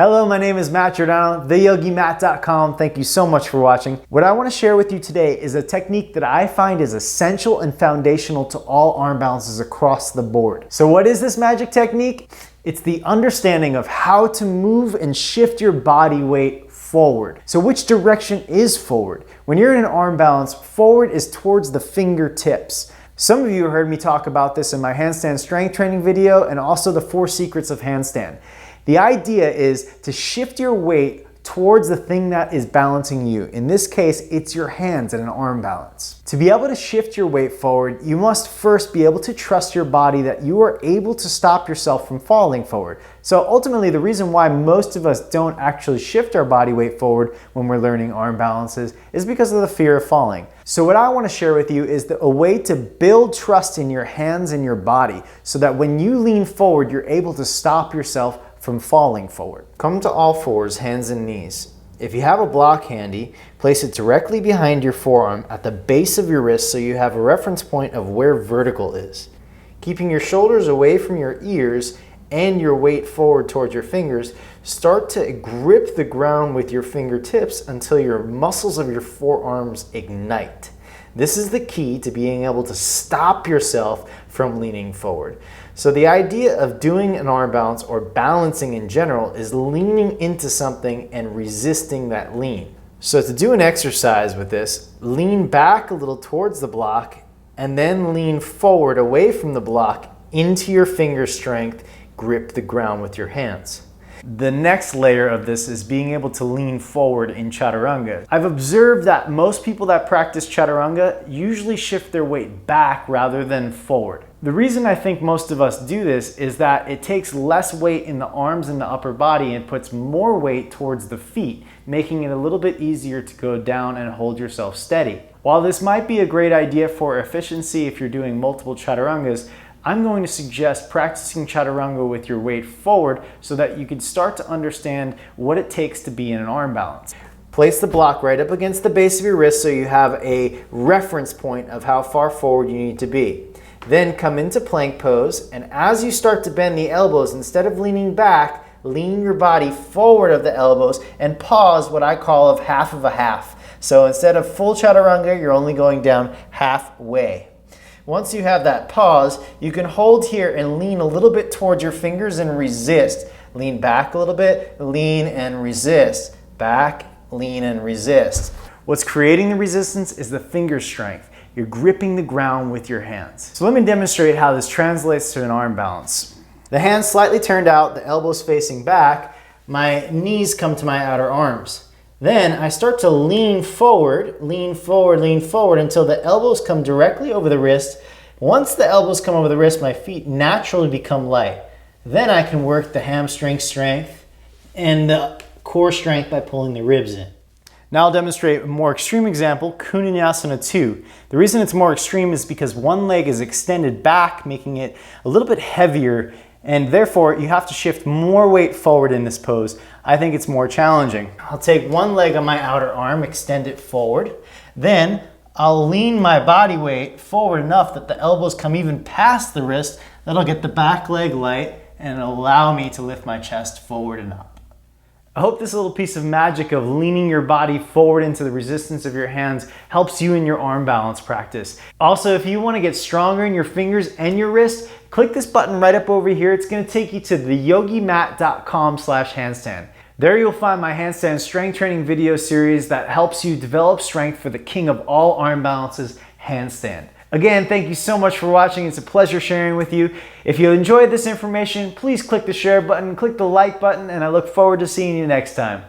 Hello, my name is Matt Giordano, theyogimat.com. Thank you so much for watching. What I want to share with you today is a technique that I find is essential and foundational to all arm balances across the board. So what is this magic technique? It's the understanding of how to move and shift your body weight forward. So which direction is forward? When you're in an arm balance, forward is towards the fingertips. Some of you heard me talk about this in my handstand strength training video and also the 4 secrets of handstand. The idea is to shift your weight towards the thing that is balancing you. In this case, it's your hands in an arm balance. To be able to shift your weight forward, you must first be able to trust your body that you are able to stop yourself from falling forward. So ultimately, the reason why most of us don't actually shift our body weight forward when we're learning arm balances is because of the fear of falling. So what I want to share with you is a way to build trust in your hands and your body so that when you lean forward, you're able to stop yourself from falling forward. Come to all fours, hands and knees. If you have a block handy, place it directly behind your forearm at the base of your wrist so you have a reference point of where vertical is. Keeping your shoulders away from your ears and your weight forward towards your fingers, start to grip the ground with your fingertips until your muscles of your forearms ignite. This is the key to being able to stop yourself from leaning forward. So the idea of doing an arm balance or balancing in general is leaning into something and resisting that lean. So to do an exercise with this, lean back a little towards the block and then lean forward away from the block into your finger strength, grip the ground with your hands. The next layer of this is being able to lean forward in chaturanga. I've observed that most people that practice chaturanga usually shift their weight back rather than forward. The reason I think most of us do this is that it takes less weight in the arms and the upper body and puts more weight towards the feet, making it a little bit easier to go down and hold yourself steady. While this might be a great idea for efficiency if you're doing multiple chaturangas, I'm going to suggest practicing chaturanga with your weight forward so that you can start to understand what it takes to be in an arm balance. Place the block right up against the base of your wrist so you have a reference point of how far forward you need to be. Then come into plank pose, and as you start to bend the elbows, instead of leaning back, lean your body forward of the elbows and pause what I call of half of a half. So instead of full chaturanga, you're only going down halfway. Once you have that pause, you can hold here and lean a little bit towards your fingers and resist. Lean back a little bit, lean and resist. Back, lean and resist. What's creating the resistance is the finger strength. You're gripping the ground with your hands. So let me demonstrate how this translates to an arm balance. The hands slightly turned out, the elbows facing back, my knees come to my outer arms. Then I start to lean forward until the elbows come directly over the wrist. Once the elbows come over the wrist, my feet naturally become light. Then I can work the hamstring strength and the core strength by pulling the ribs in. Now I'll demonstrate a more extreme example, Kundinyasana 2. The reason it's more extreme is because one leg is extended back, making it a little bit heavier, and therefore you have to shift more weight forward in this pose. I think it's more challenging. I'll take one leg on my outer arm, extend it forward. Then I'll lean my body weight forward enough that the elbows come even past the wrist. That'll get the back leg light and allow me to lift my chest forward and up. I hope this little piece of magic of leaning your body forward into the resistance of your hands helps you in your arm balance practice. Also, if you want to get stronger in your fingers and your wrist, click this button right up over here. It's going to take you to theyogimat.com/handstand. There you'll find my handstand strength training video series that helps you develop strength for the king of all arm balances, handstand. Again, thank you so much for watching. It's a pleasure sharing with you. If you enjoyed this information, please click the share button, click the like button, and I look forward to seeing you next time.